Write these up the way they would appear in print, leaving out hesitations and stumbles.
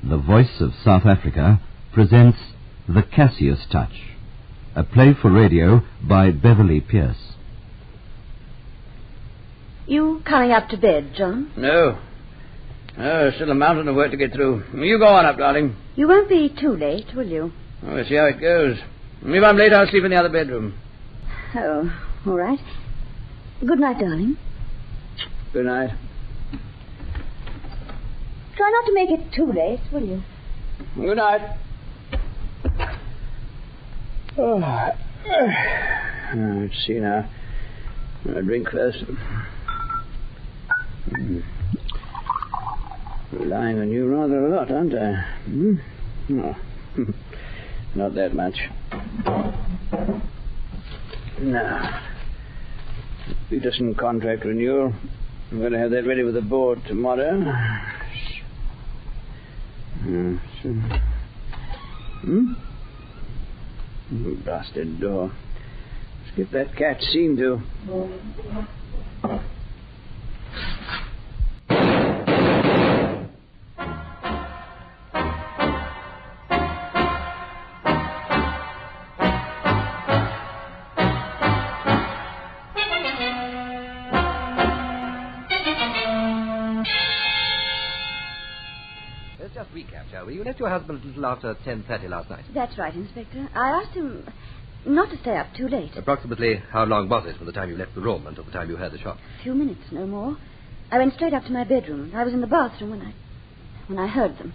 The Voice of South Africa presents The Cassius Touch, a play for radio by Beverly Pierce. You coming up to bed, John? No. Oh, still a mountain of work to get through. You go on up, darling. You won't be too late, will you? Oh, we'll see how it goes. If I'm late, I'll sleep in the other bedroom. Oh, all right. Good night, darling. Good night. Try not to make it too late, will you? Good night. Oh, let's see now. I'll drink first. Relying on you rather a lot, aren't I? No. Not that much. Now, Peterson contract renewal. I'm going to have that ready with the board tomorrow. Bastard door. Let's get that cat seen to. Let's just recap, shall we? You left your husband a little after 10:30 last night. That's right, Inspector. I asked him not to stay up too late. Approximately how long was it from the time you left the room until the time you heard the shot? A few minutes, no more. I went straight up to my bedroom. I was in the bathroom when I heard them.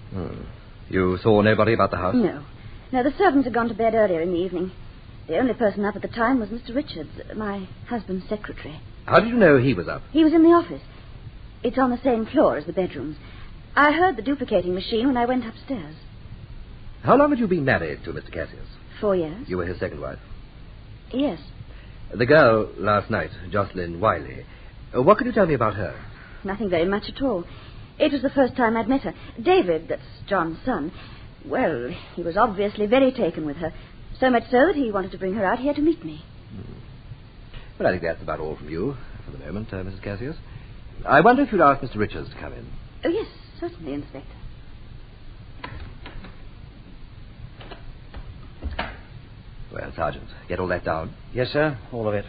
You saw nobody about the house? No. No, the servants had gone to bed earlier in the evening. The only person up at the time was Mr. Richards, my husband's secretary. How did you know he was up? He was in the office. It's on the same floor as the bedrooms. I heard the duplicating machine when I went upstairs. How long had you been married to Mr. Cassius? 4 years. You were his second wife? Yes. The girl last night, Jocelyn Wiley, what could you tell me about her? Nothing very much at all. It was the first time I'd met her. David, that's John's son, well, he was obviously very taken with her. So much so that he wanted to bring her out here to meet me. Well, I think that's about all from you for the moment, Mrs. Cassius. I wonder if you'd ask Mr. Richards to come in. Oh, yes, certainly, Inspector. Well, Sergeant, get all that down. Yes, sir, all of it.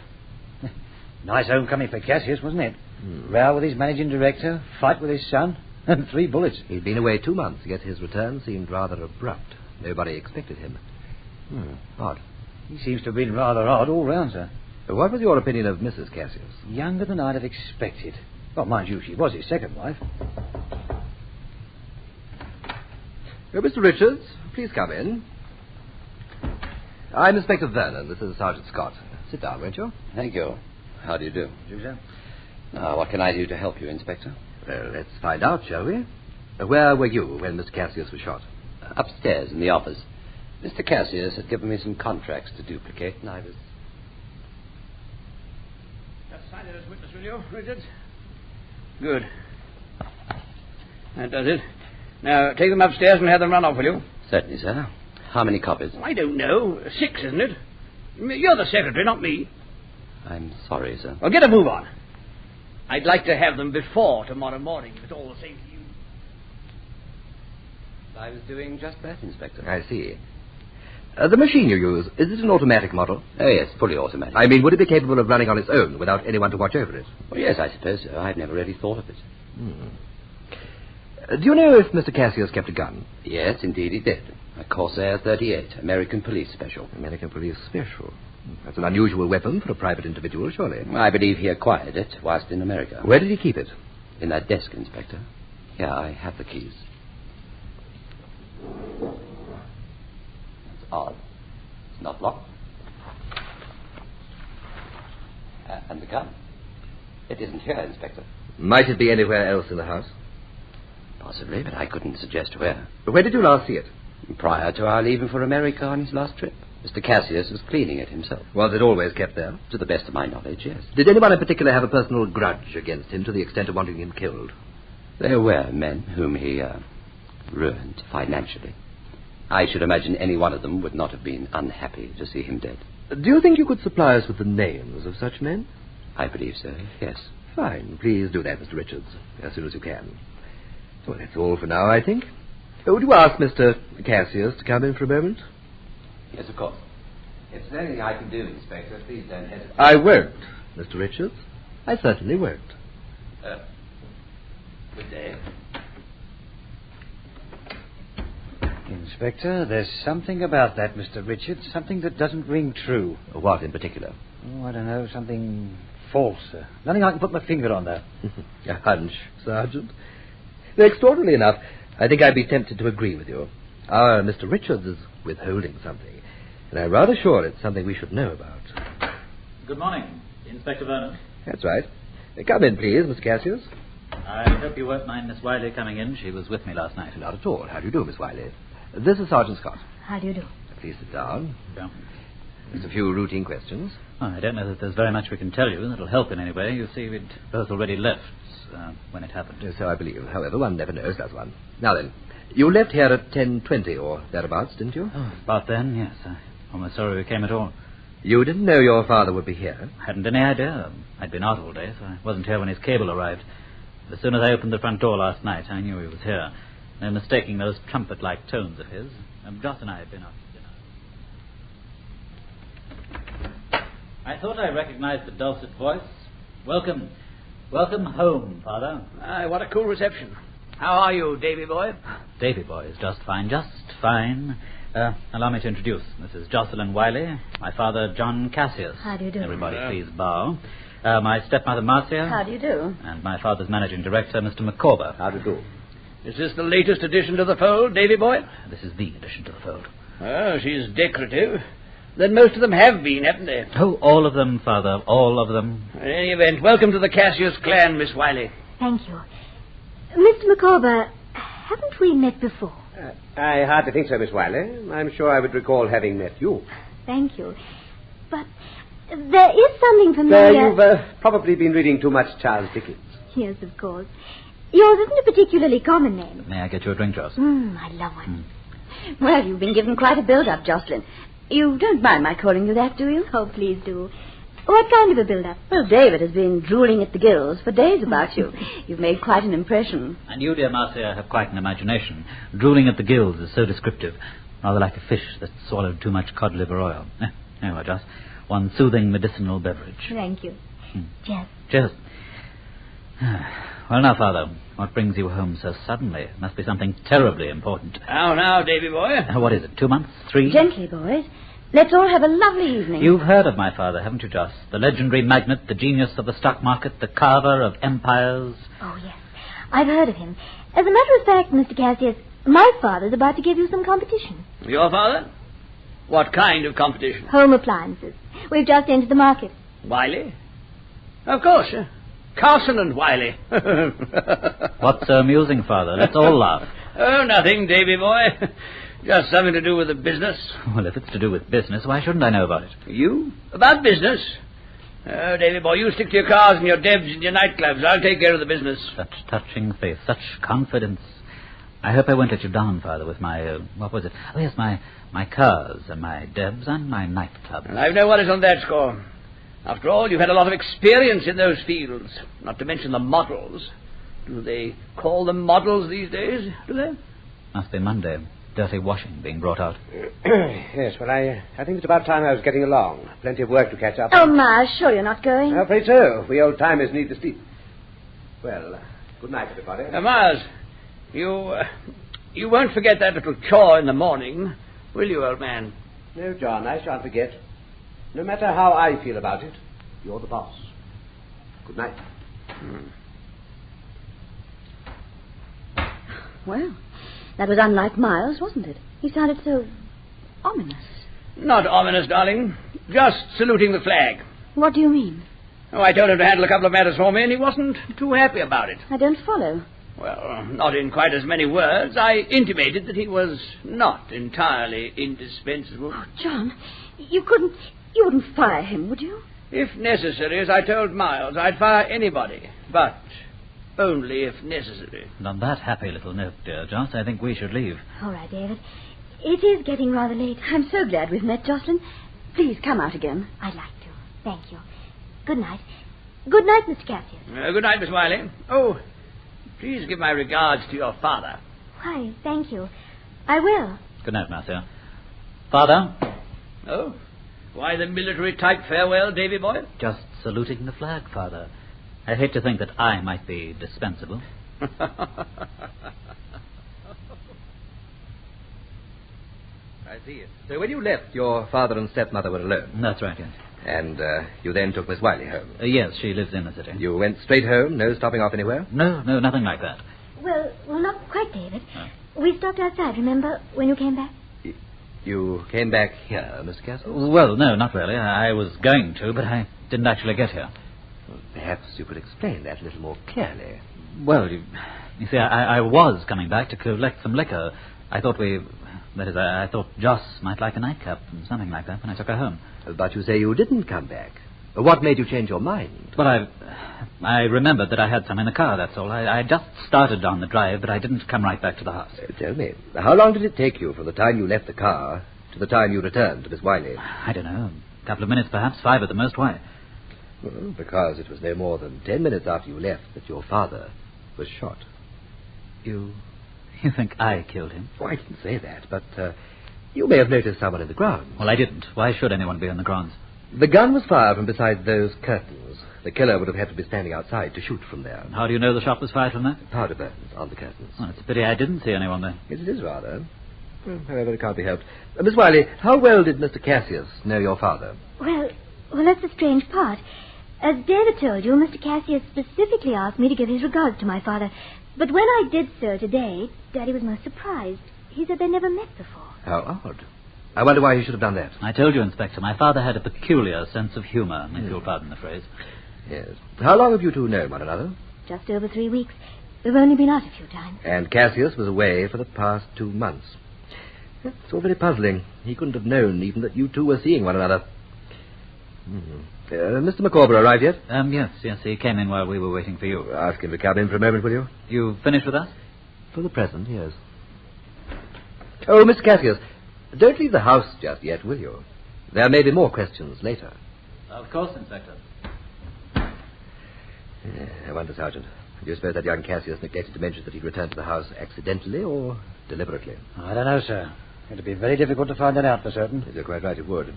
Nice homecoming for Cassius, wasn't it? Row with his managing director, fight with his son, and 3 bullets. He'd been away 2 months, yet his return seemed rather abrupt. Nobody expected him. Odd. He seems to have been rather odd all round, sir. What was your opinion of Mrs. Cassius? Younger than I'd have expected. Well, mind you, she was his second wife. Mr. Richards, please come in. I'm Inspector Vernon. This is Sergeant Scott. Sit down, won't you? Thank you. How do you do? You, sir? What can I do to help you, Inspector? Well, let's find out, shall we? Where were you when Mr. Cassius was shot? Upstairs in the office. Mr. Cassius had given me some contracts to duplicate, and I was... Just sign it as witness, will you, Richards? Good. That does it. Now, take them upstairs and have them run off, will you? Certainly, sir. How many copies? I don't know. 6, isn't it? You're the secretary, not me. I'm sorry, sir. Well, get a move on. I'd like to have them before tomorrow morning, if it's all the same to you. I was doing just that, Inspector. I see. The machine you use, is it an automatic model? Oh, yes, fully automatic. I mean, would it be capable of running on its own without anyone to watch over it? Well, yes, I suppose so. I've never really thought of it. Do you know if Mr. Cassius kept a gun? Yes, indeed he did. A Corsair 38, American Police Special. American Police Special. That's an unusual weapon for a private individual, surely. I believe he acquired it whilst in America. Where did he keep it? In that desk, Inspector. Here, I have the keys. That's odd. It's not locked. And the gun. It isn't here, Inspector. Might it be anywhere else in the house? Possibly, but I couldn't suggest where. Where did you last see it? Prior to our leaving for America on his last trip. Mr. Cassius was cleaning it himself. Was it always kept there? To the best of my knowledge, yes. Did anyone in particular have a personal grudge against him to the extent of wanting him killed? There were men whom he ruined financially. I should imagine any one of them would not have been unhappy to see him dead. Do you think you could supply us with the names of such men? I believe so, yes. Fine. Please do that, Mr. Richards, as soon as you can. Well, that's all for now, I think. Would you ask Mr. Cassius to come in for a moment? Yes, of course. If there's anything I can do, Inspector, please don't hesitate. I won't, Mr. Richards. I certainly won't. Good day. Inspector, there's something about that, Mr. Richards, something that doesn't ring true. What in particular? Oh, I don't know, something false. Nothing I can put my finger on, though. A hunch, Sergeant. Extraordinarily enough, I think I'd be tempted to agree with you. Our Mr. Richards is withholding something, and I'm rather sure it's something we should know about. Good morning, Inspector Vernon. That's right. Come in, please, Mr. Cassius. I hope you won't mind Miss Wiley coming in. She was with me last night. Not at all. How do you do, Miss Wiley? This is Sergeant Scott. How do you do? Please sit down. Yeah. Just a few routine questions. Oh, I don't know that there's very much we can tell you that'll help in any way. You see, we'd both already left when it happened. So I believe. However, one never knows, does one? Now then, you left here at 10:20 or thereabouts, didn't you? Oh, about then, yes. I'm almost sorry we came at all. You didn't know your father would be here? I hadn't any idea. I'd been out all day, so I wasn't here when his cable arrived. As soon as I opened the front door last night, I knew he was here. No mistaking those trumpet-like tones of his. Joss and I had been out to dinner. I thought I recognized the dulcet voice. Welcome. Welcome home, Father. Aye, what a cool reception. How are you, Davy boy? Davy boy is just fine, just fine. Allow me to introduce. This is Jocelyn Wiley, my father, John Cassius. How do you do? Everybody, please bow. My stepmother, Marcia. How do you do? And my father's managing director, Mr. McCorber. How do you do? Is this the latest addition to the fold, Davy boy? This is the addition to the fold. Oh, she's decorative. Then most of them have been, haven't they? Oh, all of them, Father, all of them. In any event, welcome to the Cassius clan, Miss Wiley. Thank you. Mr. McCorber, haven't we met before? I hardly think so, Miss Wiley. I'm sure I would recall having met you. Thank you. But there is something familiar... You've probably been reading too much Charles Dickens. Yes, of course. Yours isn't a particularly common name. May I get you a drink, Joss? I love one. Well, you've been given quite a build-up, Jocelyn. You don't mind my calling you that, do you? Oh, please do. What kind of a build-up? Well, David has been drooling at the gills for days about you. You've made quite an impression. And you, dear Marcia, have quite an imagination. Drooling at the gills is so descriptive. Rather like a fish that swallowed too much cod liver oil. Anyway, Joss, one soothing medicinal beverage. Thank you. Cheers. Cheers. Well, now, Father, what brings you home so suddenly? It must be something terribly important. How now, Davy boy? What is it, 2 months? 3? Gently, boys. Let's all have a lovely evening. You've heard of my father, haven't you, Joss? The legendary magnate, the genius of the stock market, the carver of empires. Oh, yes. I've heard of him. As a matter of fact, Mr. Cassius, my father's about to give you some competition. Your father? What kind of competition? Home appliances. We've just entered the market. Wiley? Of course. Carson and Wiley. What's so amusing, Father? Let's all laugh. Oh, nothing, Davy boy. Just something to do with the business. Well, if it's to do with business, why shouldn't I know about it? You? About business? Oh, Davy boy, you stick to your cars and your debs and your nightclubs. I'll take care of the business. Such touching faith, such confidence. I hope I won't let you down, Father, with my, what was it? Oh, yes, my cars and my debs and my nightclubs. And I've no worries on that score. After all, you've had a lot of experience in those fields, not to mention the models. Do they call them models these days, do they? Must be Monday. Dirty washing being brought out. Yes, well, I think it's about time I was getting along. Plenty of work to catch up Oh, on. Ma, sure you're not going? I'm afraid so. We old timers need to sleep. Well, good night, everybody. Mars, you won't forget that little chore in the morning, will you, old man? No, John, I shan't forget. No matter how I feel about it, you're the boss. Good night. Well, that was unlike Miles, wasn't it? He sounded so ominous. Not ominous, darling. Just saluting the flag. What do you mean? Oh, I told him to handle a couple of matters for me, and he wasn't too happy about it. I don't follow. Well, not in quite as many words. I intimated that he was not entirely indispensable. Oh, John, you wouldn't fire him, would you? If necessary, as I told Miles, I'd fire anybody, but only if necessary. And on that happy little note, dear Joss, I think we should leave. All right, David. It is getting rather late. I'm so glad we've met, Jocelyn. Please come out again. I'd like to. Thank you. Good night. Good night, Mr. Cassius. Good night, Miss Wiley. Oh, please give my regards to your father. Why, thank you. I will. Good night, Marcia. Father? Oh? Why the military-type farewell, Davy boy? Just saluting the flag, Father. I hate to think that I might be dispensable. I see. So when you left, your father and stepmother were alone? That's right, yes. And you then took Miss Wiley home? Yes, she lives in the city. You went straight home, no stopping off anywhere? No, nothing like that. Well, not quite, David. We stopped outside, remember, when you came back? You came back here, Miss Cassius? Well, no, not really. I was going to, but I didn't actually get here. Well, perhaps you could explain that a little more clearly. Well, you see, I was coming back to collect some liquor. I thought I thought Joss might like a nightcap and something like that when I took her home. But you say you didn't come back. What made you change your mind? Well, I remembered that I had some in the car, that's all. I just started on the drive, but I didn't come right back to the house. Tell me, how long did it take you from the time you left the car to the time you returned to Miss Wiley? I don't know, a couple of minutes perhaps, 5 at the most. Why? Well, because it was no more than 10 minutes after you left that your father was shot. You think I killed him? Oh, I didn't say that, but you may have noticed someone in the grounds. Well, I didn't. Why should anyone be on the grounds? The gun was fired from beside those curtains. The killer would have had to be standing outside to shoot from there. How do you know the shot was fired from there? Powder burns on the curtains. Well, it's a pity I didn't see anyone there. Yes, it is rather. Well, however, it can't be helped. Miss Wiley, how well did Mr. Cassius know your father? Well, that's the strange part. As David told you, Mr. Cassius specifically asked me to give his regards to my father. But when I did so today, Daddy was most surprised. He said they never met before. How odd. I wonder why he should have done that. I told you, Inspector, my father had a peculiar sense of humor, if you'll pardon the phrase. Yes. How long have you two known one another? Just over 3 weeks. We've only been out a few times. And Cassius was away for the past 2 months. It's all very puzzling. He couldn't have known even that you two were seeing one another. Mr. Micawber arrived yet? Yes, he came in while we were waiting for you. Ask him to come in for a moment, will you? You finished with us? For the present, yes. Oh, Mr. Cassius, don't leave the house just yet, will you? There may be more questions later. Of course, Inspector. I wonder, Sergeant, do you suppose that young Cassius neglected to mention that he'd returned to the house accidentally or deliberately? I don't know, sir. It'd be very difficult to find that out for certain. You're quite right, it would.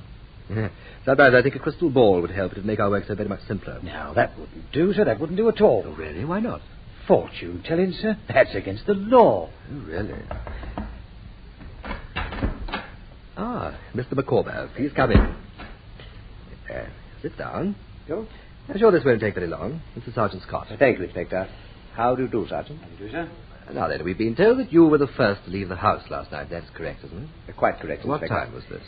Sometimes I think a crystal ball would help. It'd make our work so very much simpler. Now, that wouldn't do, sir. That wouldn't do at all. Oh, really? Why not? Fortune telling, sir? That's against the law. Oh, really? Mr. Micawber, please come in. Sit down. Go. I'm sure this won't take very long. Mr. Sergeant Scott. Thank you, Inspector. How do you do, Sergeant? How do you do, sir? Now then, we've been told that you were the first to leave the house last night. That's correct, isn't it? Quite correct, What Inspector. time was this?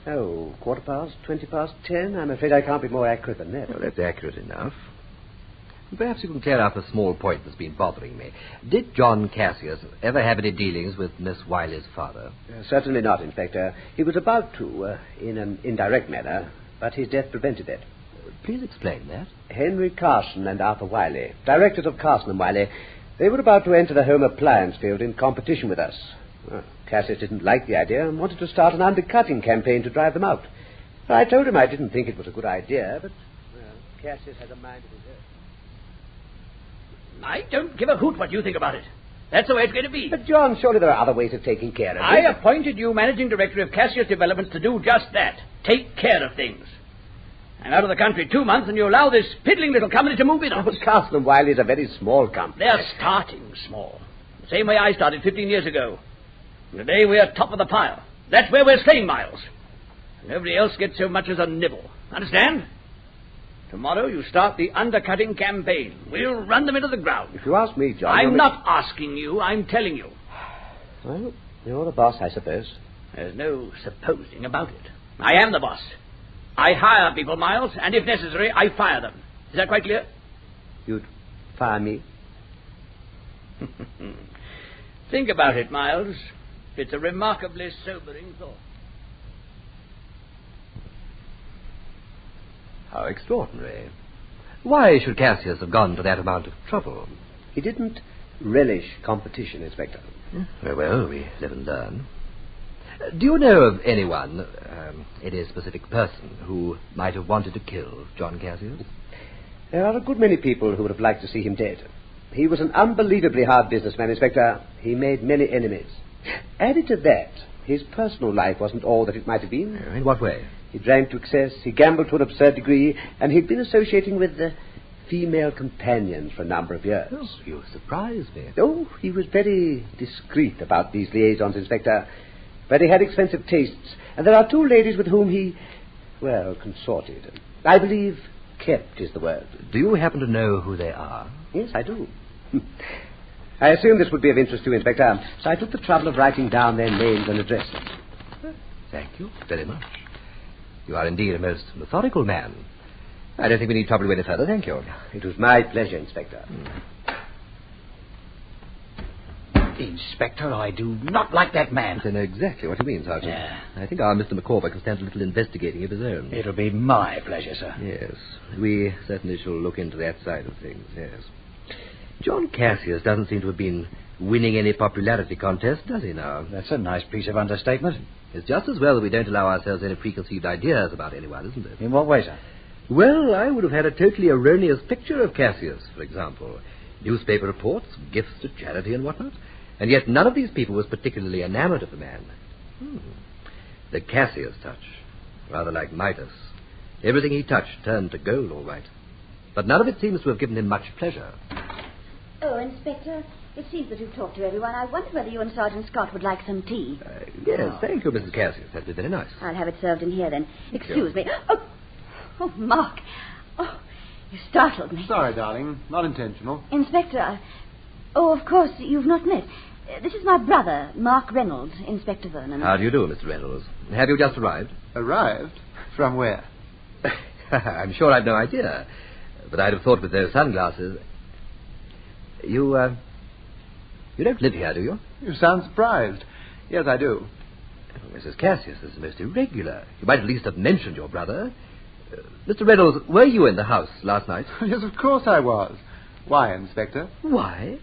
10:15. I'm afraid I can't be more accurate than that. Well, that's accurate enough. Perhaps you can clear up a small point that's been bothering me. Did John Cassius ever have any dealings with Miss Wiley's father? Certainly not, Inspector. He was about to, in an indirect manner, but his death prevented that. Please explain that. Henry Carson and Arthur Wiley, directors of Carson and Wiley, they were about to enter the home appliance field in competition with us. Well, Cassius didn't like the idea and wanted to start an undercutting campaign to drive them out. I told him I didn't think it was a good idea, but, well, Cassius has a mind of his own. I don't give a hoot what you think about it. That's the way it's going to be. But, John, surely there are other ways of taking care of it. I appointed you managing director of Cassius Developments to do just that. Take care of things. I'm out of the country 2 months, and you allow this piddling little company to move in on us. Carson and Wiley is a very small company. They're starting small. The same way I started 15 years ago. And today we're top of the pile. That's where we're staying, Miles. Nobody else gets so much as a nibble. Understand? Tomorrow you start the undercutting campaign. We'll run them into the ground. If you ask me, John... I'm not asking you. I'm telling you. Well, you're the boss, I suppose. There's no supposing about it. I am the boss. I hire people, Miles, and if necessary, I fire them. Is that quite clear? You'd fire me? Think about it, Miles. It's a remarkably sobering thought. How extraordinary. Why should Cassius have gone to that amount of trouble? He didn't relish competition, Inspector. Very well, we live and learn. Do you know of anyone, any specific person, who might have wanted to kill John Cassius? There are a good many people who would have liked to see him dead. He was an unbelievably hard businessman, Inspector. He made many enemies. Added to that, his personal life wasn't all that it might have been. In what way? He drank to excess, he gambled to an absurd degree, and he'd been associating with female companions for a number of years. Oh, you surprise me. Oh, he was very discreet about these liaisons, Inspector. But he had expensive tastes, and there are two ladies with whom he, consorted. I believe kept is the word. Do you happen to know who they are? Yes, I do. I assume this would be of interest to you, Inspector, so I took the trouble of writing down their names and addresses. Thank you very much. You are indeed a most methodical man. I don't think we need trouble you any further, thank you. It was my pleasure, Inspector. Inspector, I do not like that man. I know exactly what you mean, Sergeant. Yeah. I think our Mr. McCorver can stand a little investigating of his own. It'll be my pleasure, sir. Yes, we certainly shall look into that side of things, yes. John Cassius doesn't seem to have been winning any popularity contest, does he now? That's a nice piece of understatement. It's just as well that we don't allow ourselves any preconceived ideas about anyone, isn't it? In what way, sir? Well, I would have had a totally erroneous picture of Cassius, for example. Newspaper reports, gifts to charity and whatnot. And yet none of these people was particularly enamored of the man. The Cassius touch. Rather like Midas. Everything he touched turned to gold, all right. But none of it seems to have given him much pleasure. Oh, Inspector, it seems that you've talked to everyone. I wonder whether you and Sergeant Scott would like some tea. Yes, thank you, Mrs. Cassius. That'd be very nice. I'll have it served in here, then. Excuse Sure. me. Oh, Mark. Oh, you startled me. Sorry, darling. Not intentional. Inspector, of course, you've not met. This is my brother, Mark Reynolds, Inspector Vernon. How do you do, Mr. Reynolds? Have you just arrived? Arrived? From where? I'm sure I've no idea. But I'd have thought with those sunglasses... You don't live here, do you? You sound surprised. Yes, I do. Oh, Mrs. Cassius, this is most irregular. You might at least have mentioned your brother. Mr. Reynolds, were you in the house last night? Yes, of course I was. Why, Inspector? Why?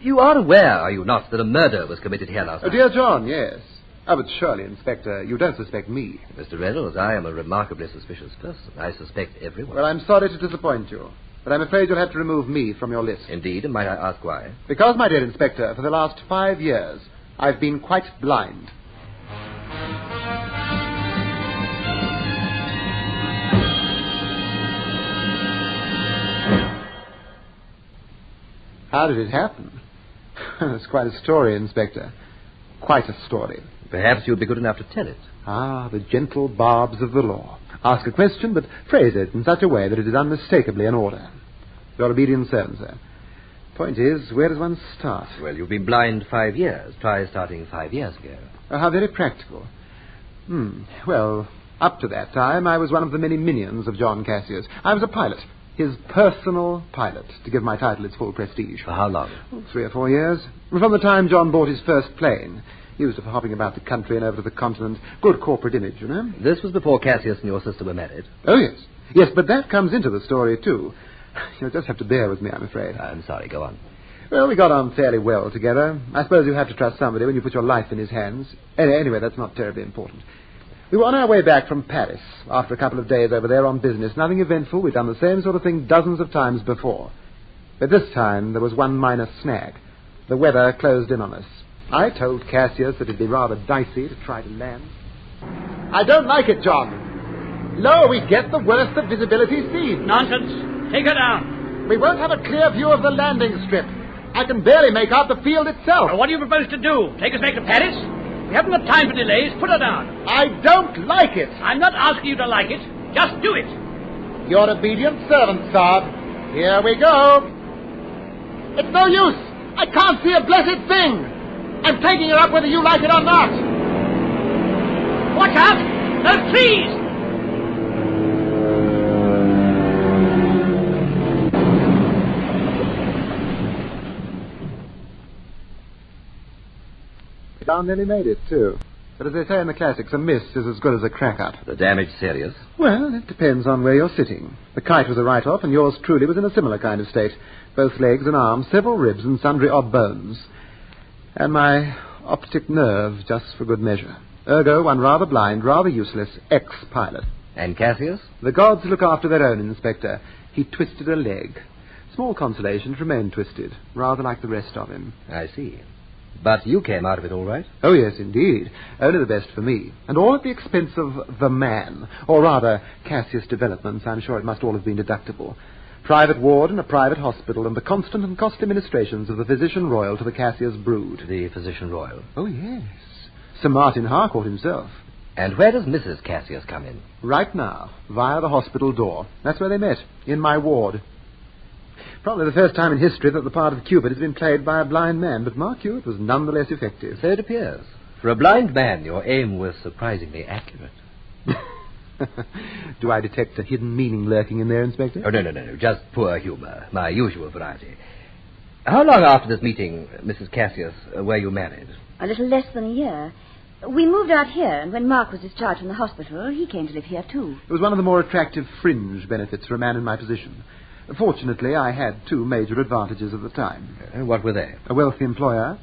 You are aware, are you not, that a murder was committed here last night? Dear John, yes. Oh, but surely, Inspector, you don't suspect me. Mr. Reynolds, I am a remarkably suspicious person. I suspect everyone. Well, I'm sorry to disappoint you, but I'm afraid you'll have to remove me from your list. Indeed, and might I ask why? Because, my dear Inspector, for the last 5 years, I've been quite blind. How did it happen? It's quite a story, Inspector. Quite a story. Perhaps you'd be good enough to tell it. Ah, the gentle barbs of the law. Ask a question, but phrase it in such a way that it is unmistakably an order. Your obedient servant, sir. Point is, where does one start? Well, you've been blind 5 years. Try starting 5 years ago. Oh, how very practical. Well, up to that time, I was one of the many minions of John Cassius. I was a pilot. His personal pilot, to give my title its full prestige. For how long? 3 or 4 years. From the time John bought his first plane. Used to for hopping about the country and over to the continent. Good corporate image, you know. This was before Cassius and your sister were married. Oh, yes. Yes, but that comes into the story, too. You'll just have to bear with me, I'm afraid. I'm sorry, go on. Well, we got on fairly well together. I suppose you have to trust somebody when you put your life in his hands. Anyway, that's not terribly important. We were on our way back from Paris after a couple of days over there on business. Nothing eventful. We'd done the same sort of thing dozens of times before. But this time there was one minor snag. The weather closed in on us. I told Cassius that it'd be rather dicey to try to land. I don't like it, John. Lower we get, the worse the visibility seems. Nonsense. Take her down. We won't have a clear view of the landing strip. I can barely make out the field itself. Well, what do you propose to do? Take us back to Paris? We haven't got time for delays. Put her down. I don't like it. I'm not asking you to like it. Just do it. Your obedient servant, Saab. Here we go. It's no use. I can't see a blessed thing. I'm taking her up whether you like it or not. Watch out! Those trees! John nearly made it, too. But as they say in the classics, a miss is as good as a crack-up. The damage serious? Well, it depends on where you're sitting. The kite was a write-off, and yours truly was in a similar kind of state. Both legs and arms, several ribs, and sundry odd bones. And my optic nerve, just for good measure. Ergo, one rather blind, rather useless, ex-pilot. And Cassius? The gods look after their own, Inspector. He twisted a leg. small consolation to remain twisted, rather like the rest of him. I see. But you came out of it all right? Oh, yes, indeed. Only the best for me. And all at the expense of the man. Or rather, Cassius Developments. I'm sure it must all have been deductible. Private ward and a private hospital, and the constant and costly ministrations of the Physician Royal to the Cassius brood. The Physician Royal? Oh, yes. Sir Martin Harcourt himself. And where does Mrs. Cassius come in? Right now, via the hospital door. That's where they met, in my ward. Probably the first time in history that the part of Cupid has been played by a blind man, but mark you, it was none the less effective. So it appears. For a blind man, your aim was surprisingly accurate. Do I detect a hidden meaning lurking in there, Inspector? Oh, no. Just poor humour. My usual variety. How long after this meeting, Mrs. Cassius, were you married? A little less than a year. We moved out here, and when Mark was discharged from the hospital, he came to live here, too. It was one of the more attractive fringe benefits for a man in my position. Fortunately, I had two major advantages at the time. What were they? A wealthy employer,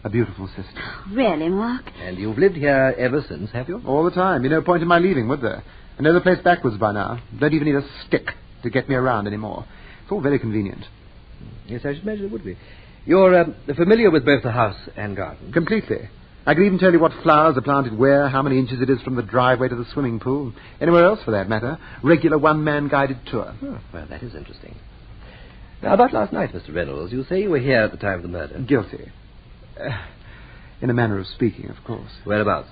a beautiful sister. Really, Mark? And you've lived here ever since, have you? All the time. Be no point in my leaving, would there? I know the place backwards by now. Don't even need a stick to get me around anymore. It's all very convenient. Yes, I should imagine it would be. You're familiar with both the house and garden? Completely. I could even tell you what flowers are planted where, how many inches it is from the driveway to the swimming pool. Anywhere else, for that matter. Regular one-man guided tour. Oh, well, that is interesting. Now, about last night, Mr. Reynolds, you say you were here at the time of the murder. Guilty. In a manner of speaking, of course. Whereabouts?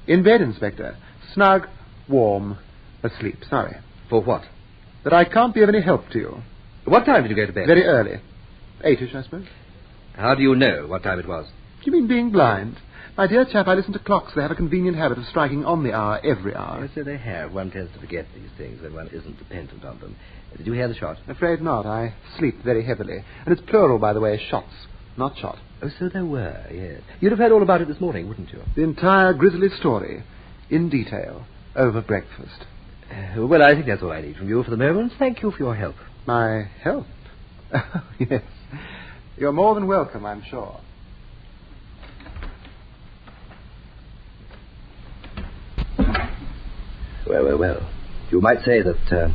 In bed, Inspector. Snug, warm, asleep. Sorry. For what? That I can't be of any help to you. What time did you go to bed? Very early. 8-ish, I suppose. How do you know what time it was? Do you mean being blind? My dear chap, I listen to clocks. They have a convenient habit of striking on the hour every hour. Yes, so they have. One tends to forget these things when one isn't dependent on them. Did you hear the shot? Afraid not. I sleep very heavily. And it's plural, by the way, shots, not shot. Oh, so there were, yes. You'd have heard all about it this morning, wouldn't you? The entire grisly story, in detail, over breakfast. Well, I think that's all I need from you for the moment. Thank you for your help. My help? Yes. You're more than welcome, I'm sure. Well. You might say that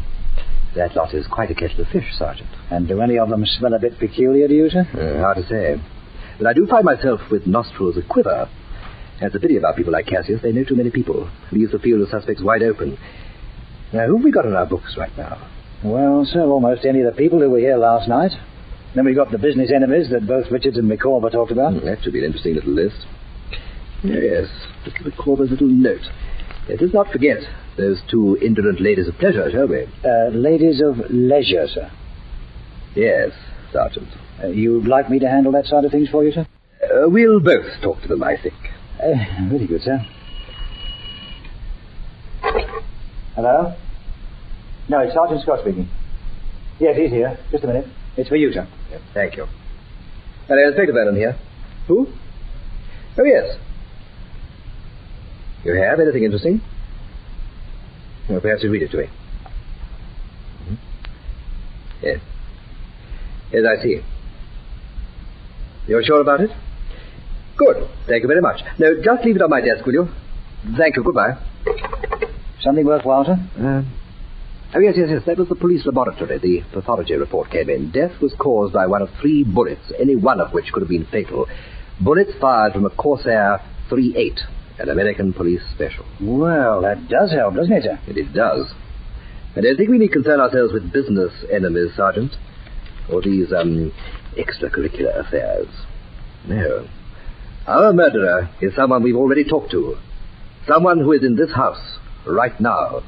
that lot is quite a kettle of fish, Sergeant. And do any of them smell a bit peculiar to you, sir? Hard to say. But I do find myself with nostrils aquiver. That's a pity about people like Cassius. They know too many people. Leaves the field of suspects wide open. Now, who have we got on our books right now? Well, sir, almost any of the people who were here last night. Then we've got the business enemies that both Richards and McCorber talked about. That should be an interesting little list. Yes, Mr. McCorber's little note. Let us not forget those two indolent ladies of pleasure, shall we? Ladies of leisure, sir. Yes, Sergeant. You'd like me to handle that side of things for you, sir? We'll both talk to them, I think. Very good, sir. Hello? No, it's Sergeant Scott speaking. Yes, he's here. Just a minute. It's for you, sir. Yes, thank you. Hello, Inspector Vernon here. Who? Oh, yes. You have anything interesting? Well, perhaps you read it to me. Mm-hmm. Yes. Yes, I see. You're sure about it? Good. Thank you very much. No, just leave it on my desk, will you? Thank you. Goodbye. Something worthwhile, sir? Oh, yes. That was the police laboratory. The pathology report came in. Death was caused by one of 3 bullets, any one of which could have been fatal. Bullets fired from a Corsair .38, an American police special. Well, that does help, doesn't it, sir? It does. I don't think we need concern ourselves with business enemies, Sergeant, or these, extracurricular affairs. No. Our murderer is someone we've already talked to. Someone who is in this house right now.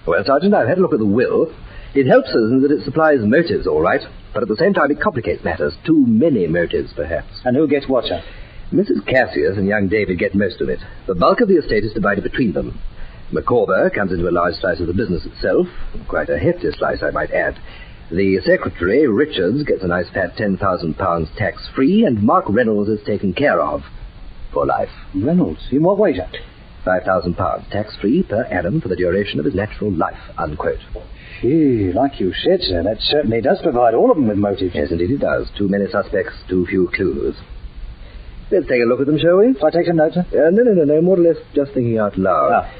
Well, Sergeant, I've had a look at the will. It helps us in that it supplies motives, all right, but at the same time it complicates matters. Too many motives, perhaps. And who gets what, sir? Mrs. Cassius and young David get most of it. The bulk of the estate is divided between them. McCorber comes into a large slice of the business itself, quite a hefty slice, I might add. The secretary, Richards, gets a nice fat £10,000 tax-free, and Mark Reynolds is taken care of for life. Reynolds? In what way, sir? £5,000, tax-free per annum for the duration of his natural life, unquote. Gee, like you said, sir, that certainly does provide all of them with motive. Yes, indeed it does. Too many suspects, too few clues. Let's take a look at them, shall we? Shall I take some notes, sir? No, more or less just thinking out loud. Ah.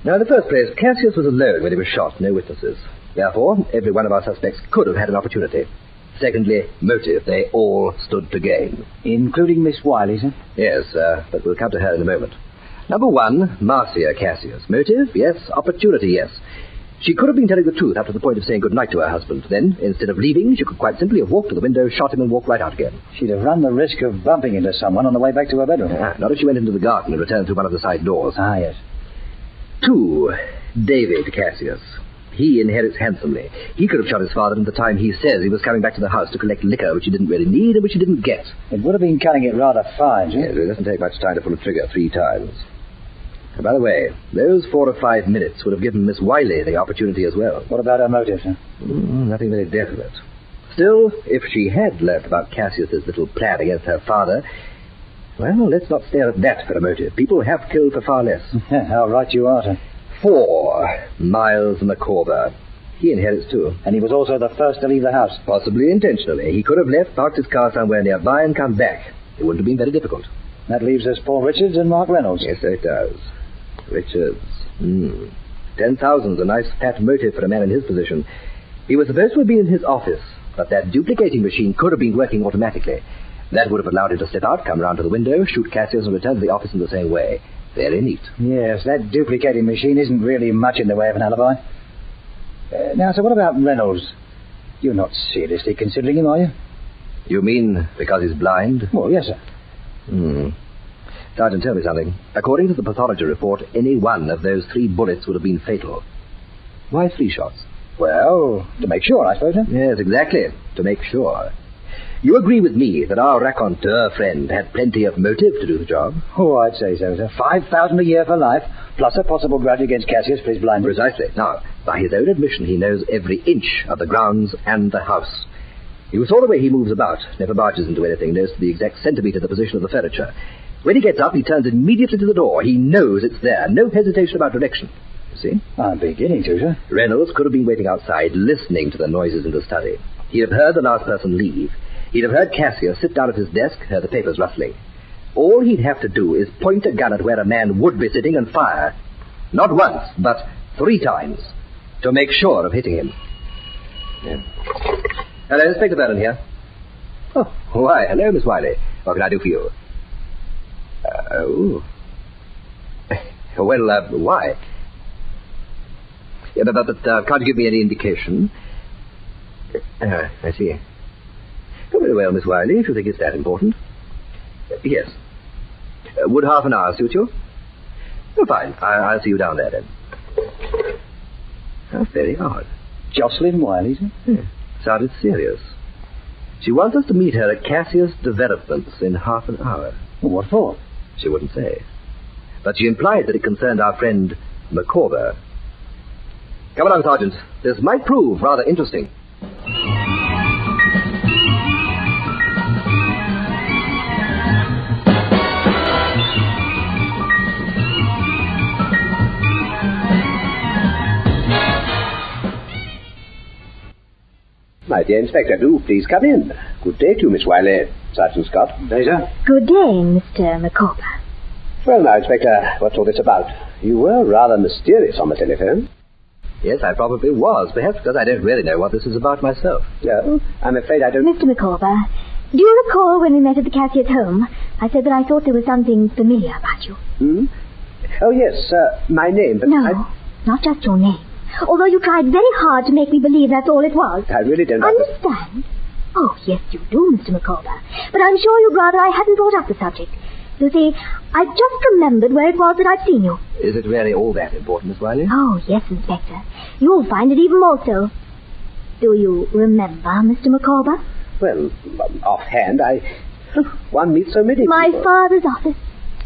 Now, in the first place, Cassius was alone when he was shot, no witnesses. Therefore, every one of our suspects could have had an opportunity. Secondly, motive. They all stood to gain. Including Miss Wiley, sir? Yes, but we'll come to her in a moment. Number one, Marcia Cassius. Motive? Yes. Opportunity? Yes. She could have been telling the truth up to the point of saying goodnight to her husband. Then, instead of leaving, she could quite simply have walked to the window, shot him, and walked right out again. She'd have run the risk of bumping into someone on the way back to her bedroom. Not if she went into the garden and returned through one of the side doors. Ah, yes. 2, David Cassius. He inherits handsomely. He could have shot his father at the time he says he was coming back to the house to collect liquor which he didn't really need and which he didn't get. It would have been cutting it rather fine, sir. Yes, it doesn't take much time to pull a trigger 3 times. And by the way, those 4 or 5 minutes would have given Miss Wiley the opportunity as well. What about her motive, sir? Nothing very definite. Still, if she had learnt about Cassius's little plan against her father, well, let's not stare at that for a motive. People have killed for far less. How right you are, sir. 4, Miles Micawber. He inherits too. And he was also the first to leave the house. Possibly intentionally. He could have left, parked his car somewhere nearby, and come back. It wouldn't have been very difficult. That leaves us Paul Richards and Mark Reynolds. Yes, it does. Richards. 10,000's a nice fat motive for a man in his position. He was supposed to have been in his office, but that duplicating machine could have been working automatically. That would have allowed him to slip out, come round to the window, shoot Cassius, and return to the office in the same way. Very neat. Yes, that duplicating machine isn't really much in the way of an alibi. Now, so what about Reynolds? You're not seriously considering him, are you? You mean because he's blind? Oh, yes, sir. Sergeant, tell me something. According to the pathology report, any one of those 3 bullets would have been fatal. Why 3 shots? Well, to make sure, I suppose, sir. Yes, exactly. To make sure. You agree with me that our raconteur friend had plenty of motive to do the job? Oh, I'd say so, sir. $5,000 a year for life, plus a possible grudge against Cassius for his blindness. Precisely. Now, by his own admission, he knows every inch of the grounds and the house. You saw the way he moves about, never barges into anything, knows to the exact centimetre the position of the furniture. When he gets up, he turns immediately to the door. He knows it's there. No hesitation about direction. You see? I'm beginning to, sir. Reynolds could have been waiting outside, listening to the noises in the study. He'd have heard the last person leave. He'd have heard Cassius sit down at his desk, heard the papers rustling. All he'd have to do is point a gun at where a man would be sitting and fire. Not once, but 3 times, to make sure of hitting him. Yeah. Hello, Inspector Vernon here. Oh, why, hello, Miss Wiley. What can I do for you? Well, why? Yeah, but can't you give me any indication? I see. Oh, very well, Miss Wiley, if you think it's that important. Yes. Would half an hour suit you? Oh, fine. I'll see you down there, then. How very odd. Jocelyn Wiley, sir? Yeah. Sounded serious. She wants us to meet her at Cassius Developments in half an hour. Well, what for? She wouldn't say. But she implied that it concerned our friend Micawber. Come along, Sergeant. This might prove rather interesting. My dear Inspector, do please come in. Good day to you, Miss Wiley. Sergeant Scott. Day, sir. Good day, Mr. Micawber. Well, now, Inspector, what's all this about? You were rather mysterious on the telephone. Yes, I probably was. Perhaps because I don't really know what this is about myself. No, I'm afraid I don't... Mr. Micawber, do you recall when we met at the Cassius home? I said that I thought there was something familiar about you. Oh, yes, my name, but No, not just your name. Although you tried very hard to make me believe that's all it was. I really don't understand. Oh, yes, you do, Mr. Micawber. But I'm sure you'd rather I hadn't brought up the subject. You see, I just remembered where it was that I'd seen you. Is it really all that important, Miss Wiley? Oh, yes, Inspector. You'll find it even more so. Do you remember, Mr. Micawber? Well, offhand, one meets so many My people. father's office,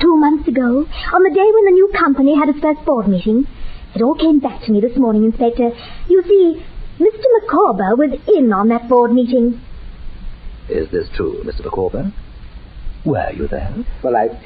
2 months ago, on the day when the new company had its first board meeting. It all came back to me this morning, Inspector. You see, Mr. Micawber was in on that board meeting. Is this true, Mr. Micawber? Were you there? Well,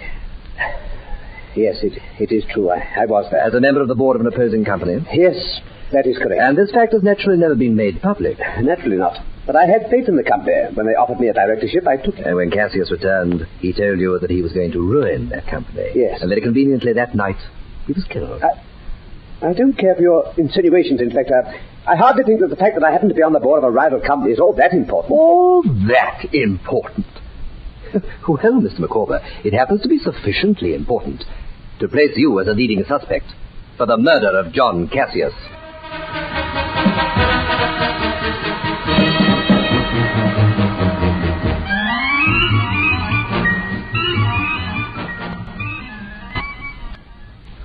Yes, it is true. I was there. As a member of the board of an opposing company? Yes, that is correct. And this fact has naturally never been made public? Naturally not. But I had faith in the company. When they offered me a directorship, I took it. And when Cassius returned, he told you that he was going to ruin that company. Yes. And very conveniently that night, he was killed. I don't care for your insinuations, Inspector. I hardly think that the fact that I happen to be on the board of a rival company is all that important. All that important? Well, Mr. Micawber, it happens to be sufficiently important to place you as a leading suspect for the murder of John Cassius.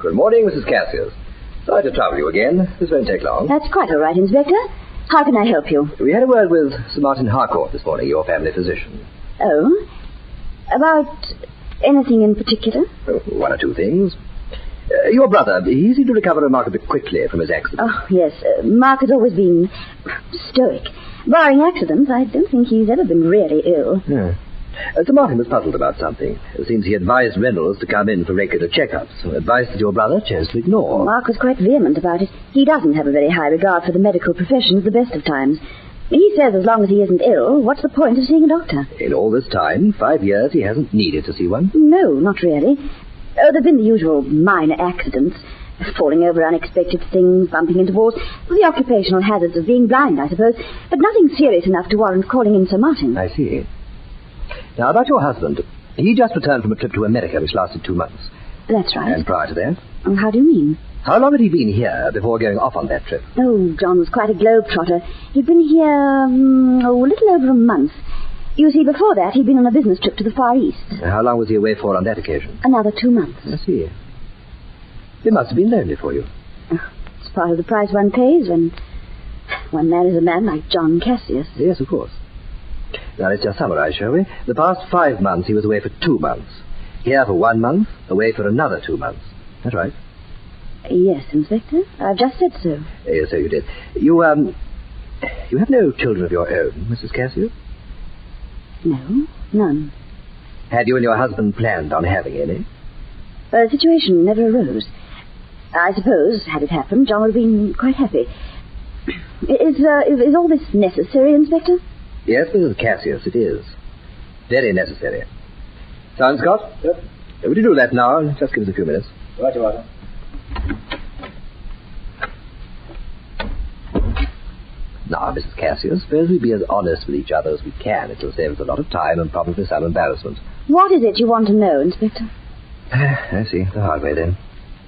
Good morning, Mrs. Cassius. Sorry to trouble you again. This won't take long. That's quite all right, Inspector. How can I help you? We had a word with Sir Martin Harcourt this morning, your family physician. Oh? About anything in particular? One or two things. Your brother, he seemed to recover remarkably quickly from his accident. Oh, yes. Mark has always been stoic. Barring accidents, I don't think he's ever been really ill. Yeah. Sir Martin was puzzled about something. It seems he advised Reynolds to come in for regular checkups, advice that your brother chose to ignore. Mark was quite vehement about it. He doesn't have a very high regard for the medical profession at the best of times. He says as long as he isn't ill, what's the point of seeing a doctor? In all this time, 5 years, he hasn't needed to see one? No, not really. Oh, there have been the usual minor accidents. Falling over unexpected things, bumping into walls. The occupational hazards of being blind, I suppose. But nothing serious enough to warrant calling in Sir Martin. I see. Now, about your husband. He just returned from a trip to America which lasted 2 months. That's right. And prior to that? How do you mean? How long had he been here before going off on that trip? Oh, John was quite a globe-trotter. He'd been here, a little over a month. You see, before that, he'd been on a business trip to the Far East. How long was he away for on that occasion? Another 2 months. I see. It must have been lonely for you. It's part of the price one pays when one marries a man like John Cassius. Yes, of course. Now, let's just summarize, shall we? The past 5 months, he was away for 2 months. Here for 1 month, away for another 2 months. That's right. Yes, Inspector. I've just said so. Yes, so you did. You have no children of your own, Mrs. Cassius? No, none. Had you and your husband planned on having any? The situation never arose. I suppose, had it happened, John would have been quite happy. Is all this necessary, Inspector? Yes, Mrs. Cassius, it is. Very necessary. Sergeant Scott? Yep. Would you do that now? Just give us a few minutes. Right, you are. Now, Mrs. Cassius, suppose we be as honest with each other as we can. It will save us a lot of time and probably some embarrassment. What is it you want to know, Inspector? I see. The hard way, then.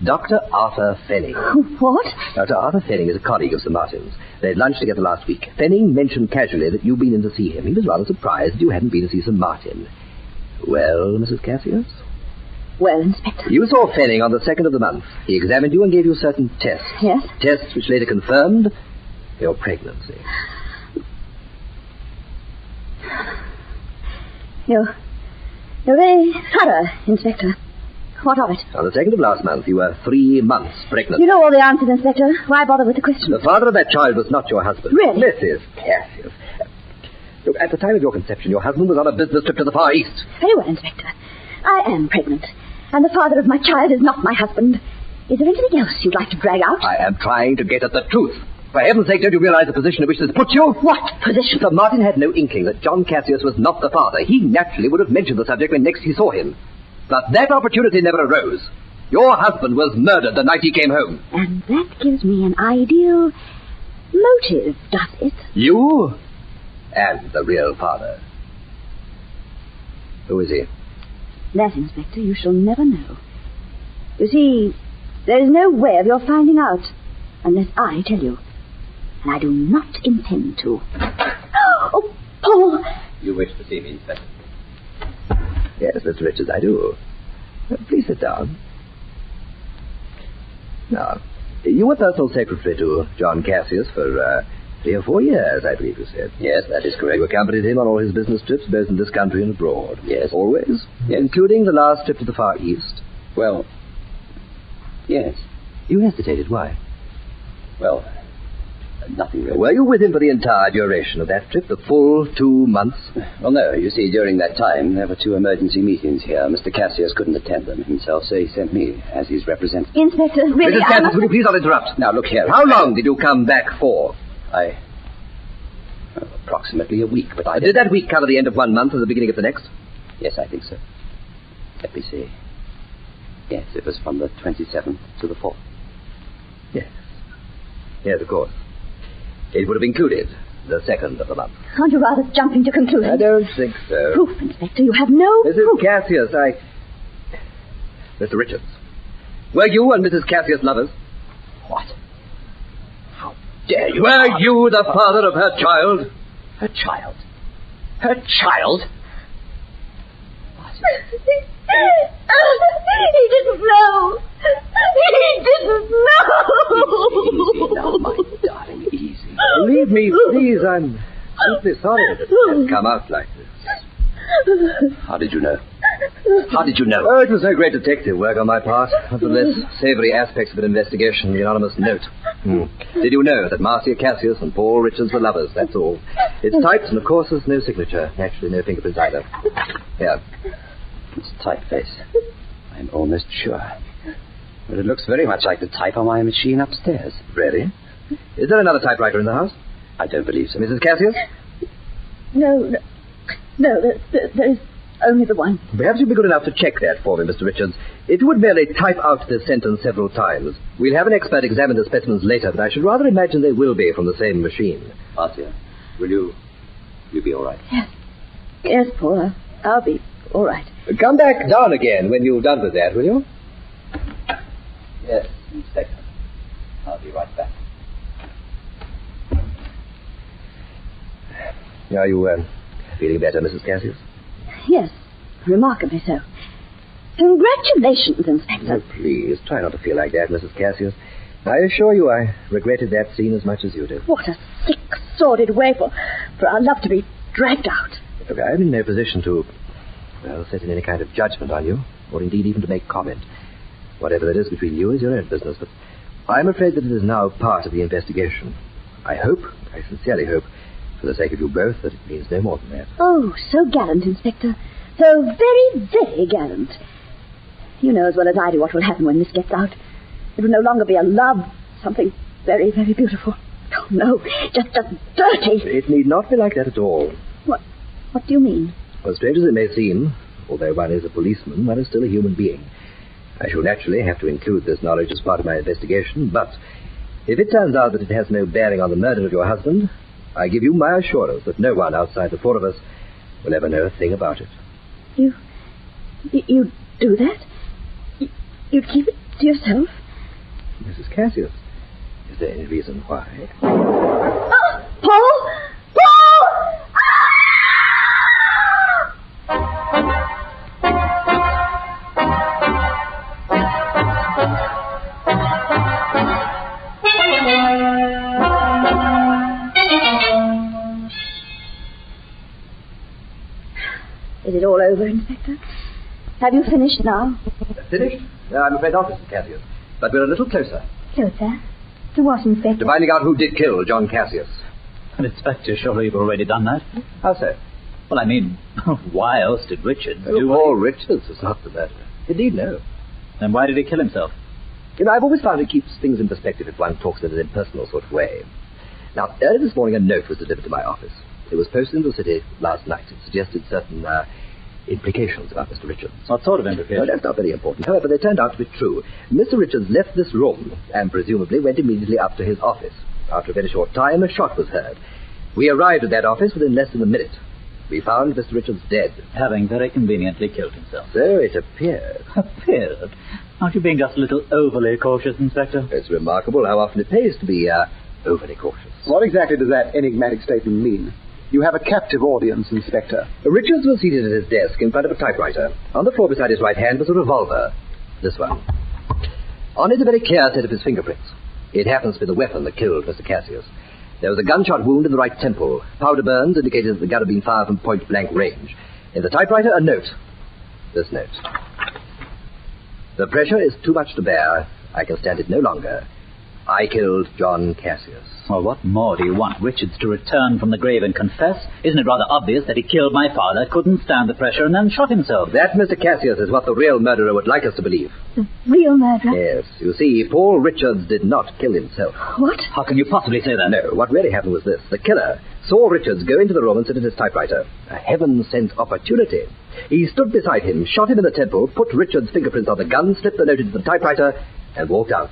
Dr. Arthur Fenning. What? Dr. Arthur Fenning is a colleague of Sir Martin's. They had lunched together last week. Fenning mentioned casually that you'd been in to see him. He was rather surprised that you hadn't been to see Sir Martin. Well, Mrs. Cassius? Well, Inspector. You saw Fenning on the 2nd of the month. He examined you and gave you certain tests. Yes? Tests which later confirmed your pregnancy. You're very thorough, Inspector. What of it? On the 2nd of last month, you were 3 months pregnant. You know all the answers, Inspector. Why bother with the question? The father of that child was not your husband. Really? Mrs. Cassius. Look, at the time of your conception, your husband was on a business trip to the Far East. Very well, Inspector. I am pregnant, and the father of my child is not my husband. Is there anything else you'd like to drag out? I am trying to get at the truth. For heaven's sake, don't you realize the position in which this puts you? What position? Sir Martin had no inkling that John Cassius was not the father. He naturally would have mentioned the subject when next he saw him. But that opportunity never arose. Your husband was murdered the night he came home. And that gives me an ideal motive, does it? You and the real father. Who is he? That, Inspector, you shall never know. You see, there is no way of your finding out unless I tell you. And I do not intend to. Oh, Paul! You wish to see me, Inspector? Yes, Mr. Richards, I do. Please sit down. Now, you were personal secretary to John Cassius for 3 or 4 years, I believe you said. Yes, that is correct. You accompanied him on all his business trips, both in this country and abroad. Yes. Always? Yes. Including the last trip to the Far East? Well, yes. You hesitated. Why? Well, Nothing really. Were you with him for the entire duration of that trip, the full 2 months? Well, no. You see, during that time, there were 2 emergency meetings here. Mr. Cassius couldn't attend them himself, so he sent me as his representative. Inspector, really, Mrs. Cassius, will you please not interrupt? Now, look here. How long did you come back for? Approximately a week, but I Did that week cover the end of 1 month and the beginning of the next? Yes, I think so. Let me see. Yes, it was from the 27th to the 4th. Yes. Yes, of course. It would have included the 2nd of the month. Aren't you rather jumping to conclusions? I don't think so. Proof, Inspector. You have no Mrs. proof. Cassius, Mr. Richards, were you and Mrs. Cassius lovers? What? How dare you? Were you the father of her child? Her child? Her child? He didn't know. He didn't know. Easy now, my darling, easy. Believe me, please, I'm simply sorry that it has come out like this. How did you know? How did you know? Oh, it was no great detective work on my part. Not the less savory aspects of an investigation, the anonymous note. Did you know that Marcia Cassius and Paul Richards were lovers? That's all. It's typed, and of course there's no signature. Naturally, no fingerprints either. Here. It's typeface. I'm almost sure. But it looks very much like the type on my machine upstairs. Really? Is there another typewriter in the house? I don't believe so. Mrs. Cassius? No, there is only the one. Perhaps you'd be good enough to check that for me, Mr. Richards. If you would merely type out this sentence several times. We'll have an expert examine the specimens later, but I should rather imagine they will be from the same machine. Marcia, will you be all right? Yes, Paul, I'll be all right. Come back down again when you've done with that, will you? Yes, Inspector. I'll be right back. Are you feeling better, Mrs. Cassius? Yes, remarkably so. Congratulations, Inspector. Oh, please, try not to feel like that, Mrs. Cassius. I assure you I regretted that scene as much as you do. What a sick, sordid way for our love to be dragged out. Look, I'm in no position to, set in any kind of judgment on you, or indeed even to make comment. Whatever that is between you is your own business, but I'm afraid that it is now part of the investigation. I sincerely hope, for the sake of you both, that it means no more than that. Oh, so gallant, Inspector. So very, very gallant. You know as well as I do what will happen when this gets out. It will no longer be a love, something very, very beautiful. Oh, no, just dirty. It need not be like that at all. What do you mean? Well, strange as it may seem, although one is a policeman, one is still a human being. I shall naturally have to include this knowledge as part of my investigation, but if it turns out that it has no bearing on the murder of your husband, I give you my assurance that no one outside the 4 of us will ever know a thing about it. You do that? You'd keep it to yourself? Mrs. Cassius, is there any reason why? Oh, Paul! Paul! Is it all over, Inspector? Have you finished now? Finished? I'm afraid not, Mrs. Cassius. But we're a little closer. Closer? To what, Inspector? To finding out who did kill John Cassius. Well, Inspector, surely you've already done that. How so? Well, I mean, why else did Richards do Paul Richards was not the murderer. Indeed, no. Then why did he kill himself? You know, I've always found it keeps things in perspective if one talks in an impersonal sort of way. Now, early this morning a note was delivered to my office. It was posted into the city last night. It suggested certain implications about Mr. Richards. What sort of implications? No, that's not very important. However, they turned out to be true. Mr. Richards left this room and presumably went immediately up to his office. After a very short time, a shot was heard. We arrived at that office within less than a minute. We found Mr. Richards dead. Having very conveniently killed himself. So it appeared. Appeared? Aren't you being just a little overly cautious, Inspector? It's remarkable how often it pays to be overly cautious. What exactly does that enigmatic statement mean? You have a captive audience, Inspector. Richards was seated at his desk in front of a typewriter. On the floor beside his right hand was a revolver. This one. On it, a very clear set of his fingerprints. It happens to be the weapon that killed Mr. Cassius. There was a gunshot wound in the right temple. Powder burns indicated that the gun had been fired from point-blank range. In the typewriter, a note. This note. The pressure is too much to bear. I can stand it no longer. I killed John Cassius. Well, what more do you want? Richards to return from the grave and confess? Isn't it rather obvious that he killed my father, couldn't stand the pressure, and then shot himself? That, Mr. Cassius, is what the real murderer would like us to believe. The real murderer? Yes. You see, Paul Richards did not kill himself. What? How can you possibly say that? No, what really happened was this. The killer saw Richards go into the room and sit at his typewriter. A heaven-sent opportunity. He stood beside him, shot him in the temple, put Richards' fingerprints on the gun, slipped the note into the typewriter, and walked out.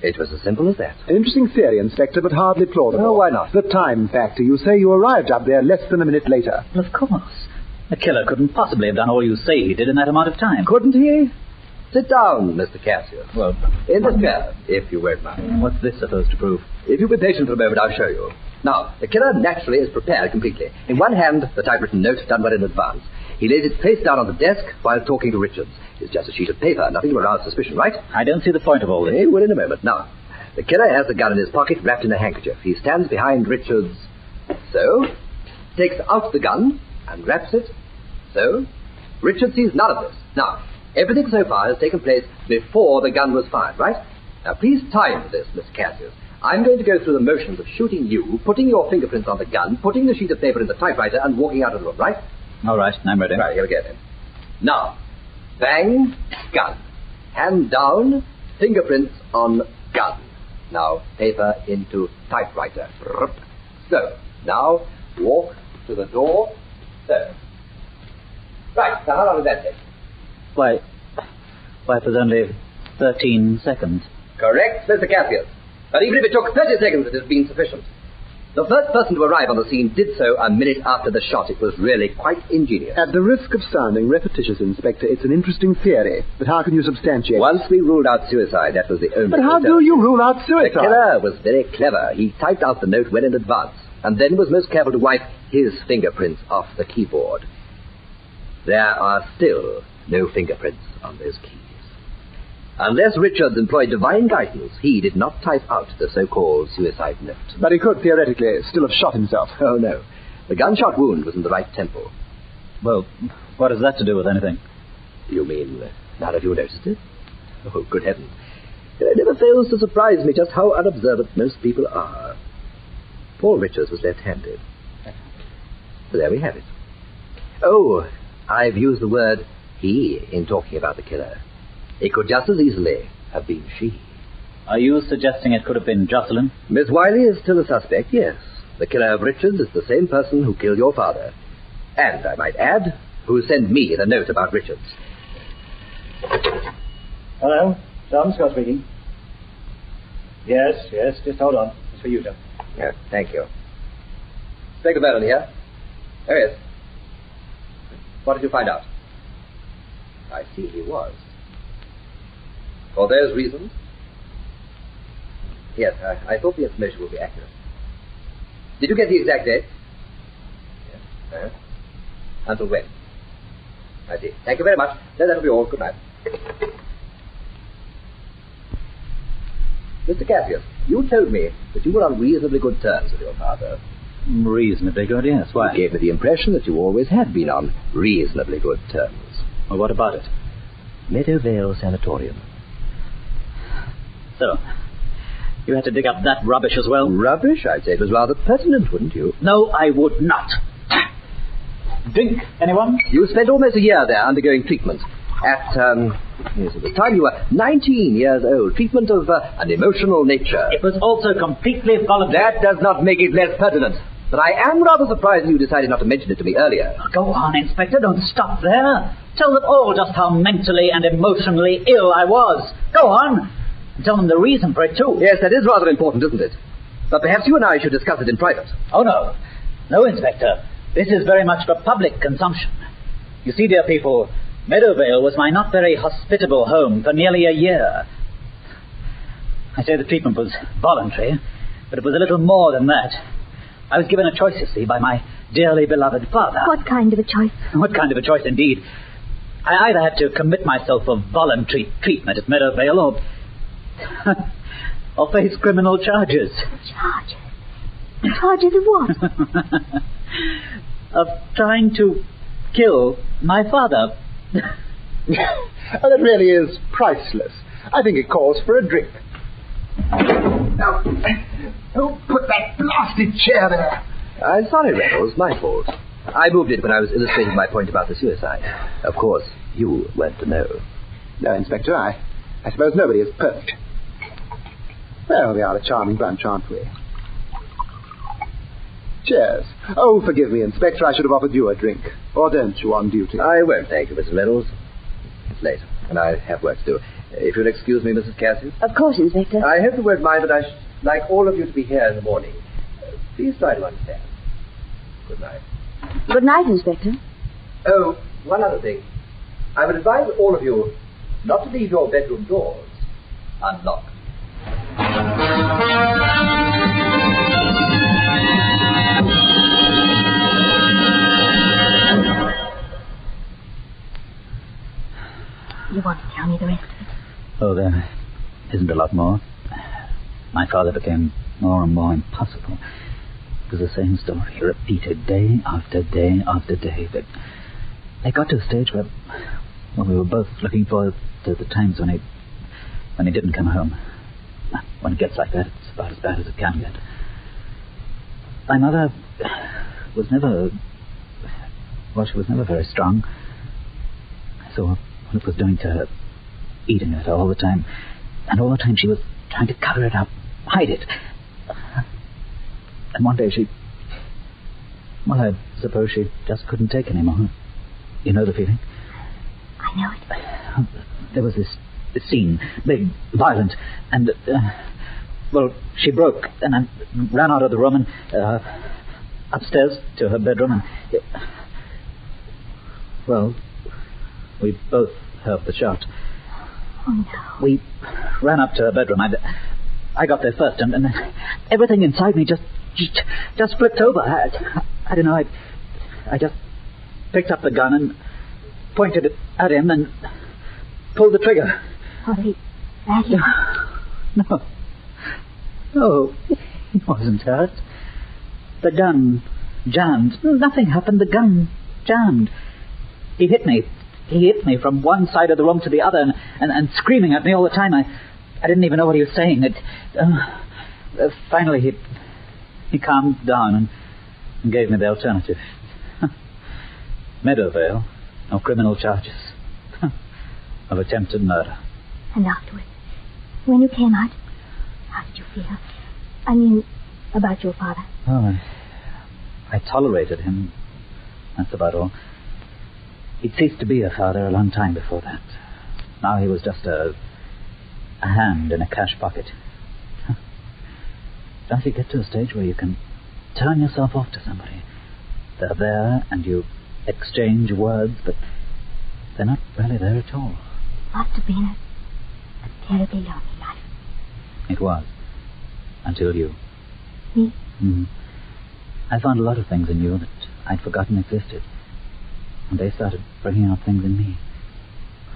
It was as simple as that. An interesting theory, Inspector, but hardly plausible. Oh, why not? The time factor. You say you arrived up there less than a minute later. Well, of course. The killer couldn't possibly have done all you say he did in that amount of time. Couldn't he? Sit down, Mr. Cassius. Well, in this chair, if you won't mind. What's this supposed to prove? If you'll be patient for a moment, I'll show you. Now, the killer naturally is prepared completely. In one hand, the typewritten note done well in advance. He lays it face down on the desk while talking to Richards. It's just a sheet of paper, nothing to arouse suspicion, right? I don't see the point of all this. Well, in a moment. Now, the killer has the gun in his pocket wrapped in a handkerchief. He stands behind Richards. So, takes out the gun and wraps it. So, Richards sees none of this. Now, everything so far has taken place before the gun was fired, right? Now, please time this, Miss Cassius. I'm going to go through the motions of shooting you, putting your fingerprints on the gun, putting the sheet of paper in the typewriter, and walking out of the room, right? All right, I'm ready. Right, here we go then. Now, bang, gun. Hand down, fingerprints on gun. Now, paper into typewriter. So, now, walk to the door. So. Right, so how long did that take? Why, it was only 13 seconds. Correct, Mr. Cassius. But even if it took 30 seconds, it has been sufficient. The first person to arrive on the scene did so a minute after the shot. It was really quite ingenious. At the risk of sounding repetitious, Inspector, it's an interesting theory. But how can you substantiate it? Once we ruled out suicide, that was the only... But how do you rule out suicide? The killer was very clever. He typed out the note well in advance, and then was most careful to wipe his fingerprints off the keyboard. There are still no fingerprints on those keys. Unless Richards employed divine guidance, he did not type out the so-called suicide note. But he could, theoretically, still have shot himself. Oh, no. The gunshot wound was in the right temple. Well, what has that to do with anything? You mean none of you noticed it? Oh, good heavens. It never fails to surprise me just how unobservant most people are. Paul Richards was left-handed. So there we have it. Oh, I've used the word he in talking about the killer. It could just as easily have been she. Are you suggesting it could have been Jocelyn? Miss Wiley is still a suspect, yes. The killer of Richards is the same person who killed your father. And, I might add, who sent me the note about Richards. Hello, John Scott speaking. Yes, just hold on. It's for you, John. Yes, thank you. Inspector Vernon here. Oh, yes. What did you find out? I see he was. For those reasons? Yes, I thought the information would be accurate. Did you get the exact date? Yes. Until when? I see. Thank you very much. Then that'll be all. Good night. Mr. Cassius, you told me that you were on reasonably good terms with your father. Reasonably good, yes. Why? You gave me the impression that you always had been on reasonably good terms. Well, what about it? Meadowvale Sanatorium. So, you had to dig up that rubbish as well? Rubbish? I'd say it was rather pertinent, wouldn't you? No, I would not. Drink, anyone? You spent almost a year there undergoing treatment. At the time you were 19 years old. Treatment of an emotional nature. It was also completely voluntary. That does not make it less pertinent. But I am rather surprised that you decided not to mention it to me earlier. Go on, Inspector. Don't stop there. Tell them all just how mentally and emotionally ill I was. Go on. And tell them the reason for it, too. Yes, that is rather important, isn't it? But perhaps you and I should discuss it in private. Oh, no. No, Inspector. This is very much for public consumption. You see, dear people, Meadowvale was my not very hospitable home for nearly a year. I say the treatment was voluntary, but it was a little more than that. I was given a choice, you see, by my dearly beloved father. What kind of a choice? What kind of a choice, indeed. I either had to commit myself for voluntary treatment at Meadowvale or face criminal charges. Charges? Charges of what? Of trying to kill my father. That really is priceless. I think it calls for a drink. Who put that blasted chair there? I'm sorry, Reynolds. My fault. I moved it when I was illustrating my point about the suicide. Of course, you weren't to know. No, Inspector, I suppose nobody is perfect. Well, we are a charming bunch, aren't we? Cheers. Oh, forgive me, Inspector, I should have offered you a drink. Or don't you on duty? I won't, thank you, Mrs. Reynolds. It's late, and I have work to do. If you'll excuse me, Mrs. Cassius. Of course, Inspector. I hope you won't mind, but I should like all of you to be here in the morning. Please try to understand. Good night. Good night, Inspector. Oh, one other thing. I would advise all of you not to leave your bedroom doors unlocked. You want to tell me the rest of it? Oh, there isn't a lot more. My father became more and more impossible. It was the same story, repeated day after day after day. But it got to a stage where we were both looking forward to the times when he didn't come home. When it gets like that, it's about as bad as it can get. My mother was never... Well, she was never very strong. I saw what it was doing to her, eating it all the time. And all the time she was trying to cover it up, hide it. And one day she... Well, I suppose she just couldn't take any more. You know the feeling? I know it. There was this scene, big, violent, and... well, she broke, and I ran out of the room and... upstairs to her bedroom, and... well, we both heard the shot. Oh, no. We ran up to her bedroom. I got there first, and everything inside me just flipped over. I don't know, I just picked up the gun and pointed it at him and pulled the trigger. Oh, he No, he wasn't hurt. The gun jammed. Nothing happened. The gun jammed. He hit me. He hit me from one side of the room to the other and screaming at me all the time. I didn't even know what he was saying. Finally, he calmed down and gave me the alternative. Meadowvale, no criminal charges of attempted murder. And afterwards, when you came out, how did you feel? I mean, about your father. Oh, I tolerated him. That's about all. He'd ceased to be a father a long time before that. Now he was just a hand in a cash pocket. Don't you get to a stage where you can turn yourself off to somebody? They're there and you exchange words, but they're not really there at all. Must have been a terribly lonely life. It was. Until you. Me? Mm-hmm. I found a lot of things in you that I'd forgotten existed. And they started bringing out things in me.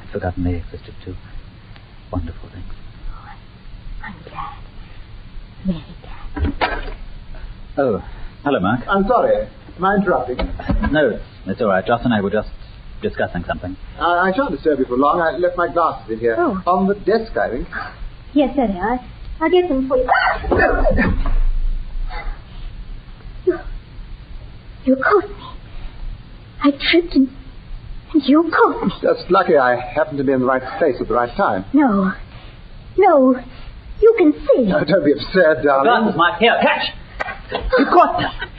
I'd forgotten they existed too. Wonderful things. Oh, I'm glad. Very glad. Oh, hello, Mark. I'm sorry. Am I interrupting? No, it's all right. Joss and I were just discussing something. I shan't disturb you for long. I left my glasses in here. Oh. On the desk, I think. Yes, there they are. I'll get them for you. You caught me. I tripped and you caught me. Just lucky I happened to be in the right place at the right time. No. You can see. Oh, don't be absurd, darling. Glasses, Mark. Here, catch. You caught them.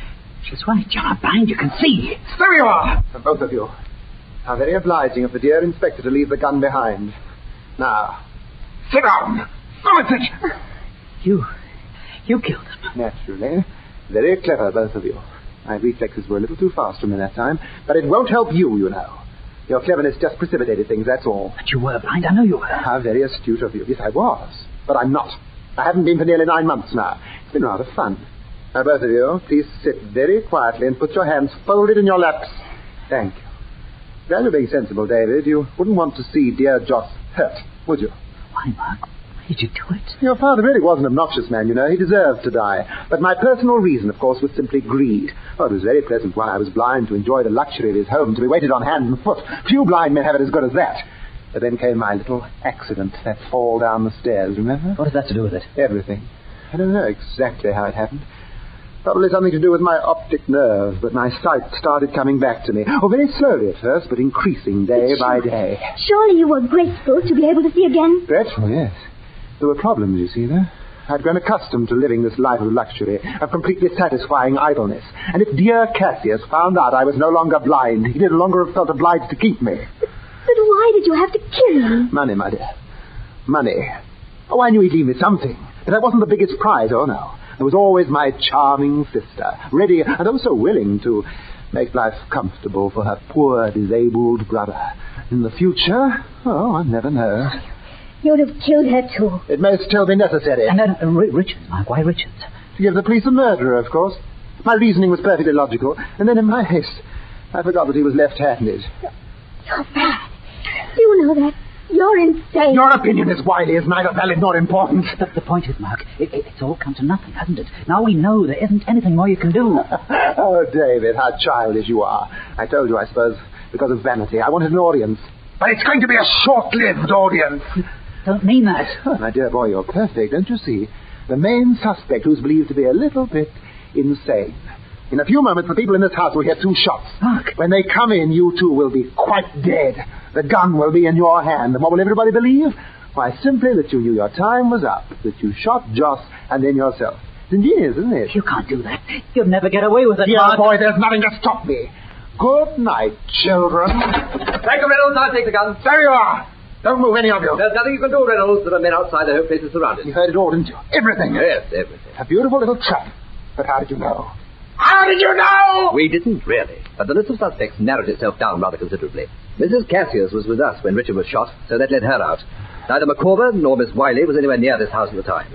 She's right. You're not blind. You can see. There you are. For both of you. How very obliging of the dear inspector to leave the gun behind. Now, sit down. Go with it. You killed him. Naturally. Very clever, both of you. My reflexes were a little too fast for me that time, but it won't help you, you know. Your cleverness just precipitated things, that's all. But you were blind. I know you were. How very astute of you. Yes, I was. But I'm not. I haven't been for nearly 9 months now. It's been rather fun. Now, both of you, please sit very quietly and put your hands folded in your laps. Thank you. Glad you're being sensible, David. You wouldn't want to see dear Joss hurt, would you? Why, Mark? Why did you do it? Your father really was an obnoxious man, you know. He deserved to die. But my personal reason, of course, was simply greed. Oh, it was very pleasant while I was blind to enjoy the luxury of his home, to be waited on hand and foot. Few blind men have it as good as that. But then came my little accident, that fall down the stairs, remember? What has that to do with it? Everything. I don't know exactly how it happened. Probably something to do with my optic nerve, but my sight started coming back to me. Oh, very slowly at first, but increasing day by day. Surely you were grateful to be able to see again. Grateful, yes. There were problems, you see, though. I'd grown accustomed to living this life of luxury, of completely satisfying idleness. And if dear Cassius found out I was no longer blind, he no longer felt obliged to keep me. But why did you have to kill him? Money, my dear. Money. Oh, I knew he'd leave me something. But that wasn't the biggest prize, oh no. There was always my charming sister, ready and oh so willing to make life comfortable for her poor, disabled brother. In the future, oh, I never know. You'd have killed her, too. It may still be necessary. And then Richard, Mark, why Richard? To give the police a murderer, of course. My reasoning was perfectly logical. And then in my haste, I forgot that he was left-handed. You're mad. Do you know that? You're insane. Your opinion, Miss Wiley, is neither valid nor important. But the point is, Mark, it's all come to nothing, hasn't it? Now we know there isn't anything more you can do. Oh, David, how childish you are. I told you, I suppose, because of vanity. I wanted an audience. But it's going to be a short-lived audience. Don't mean that. Oh, my dear boy, you're perfect, don't you see? The main suspect, who's believed to be a little bit insane. In a few moments, the people in this house will hear 2 shots. Mark. When they come in, you two will be quite dead. The gun will be in your hand. And what will everybody believe? Why, simply that you knew your time was up, that you shot Joss and then yourself. It's ingenious, isn't it? You can't do that. You'll never get away with it, Dear Mark. boy, there's nothing to stop me. Good night, children. Thank you, Reynolds. I'll take the gun. There you are. Don't move, any of you. There's nothing you can do, Reynolds. There are men outside. The whole place is surrounded. You heard it all, didn't you? Everything. Yes, everything. A beautiful little trap. But how did you know? How did you know? We didn't, really. But the list of suspects narrowed itself down rather considerably. Mrs. Cassius was with us when Richard was shot, so that led her out. Neither Micawber nor Miss Wiley was anywhere near this house at the time.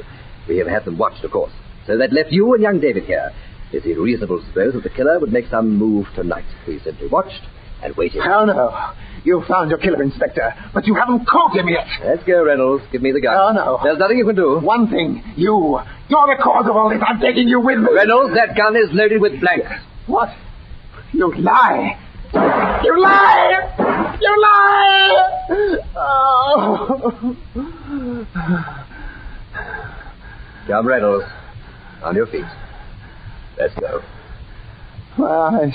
We have had them watched, of course. So that left you and young David here. It seemed reasonable to suppose that the killer would make some move tonight. We simply watched and waited. Oh, no. You found your killer, Inspector, but you haven't caught him yet. Let's go, Reynolds. Give me the gun. Oh, no. There's nothing you can do. One thing. You're the cause of all this. I'm taking you with me. Reynolds, that gun is loaded with blanks. What? You lie. You lie. You lie. Oh. Come, Reynolds. On your feet. Let's go. My eyes.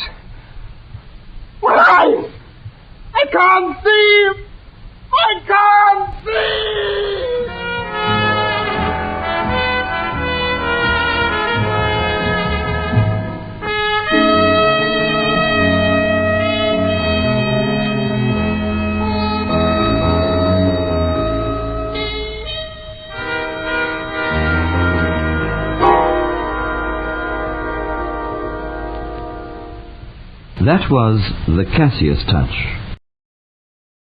My eyes! I can't see! I can't see! That was The Cassius Touch,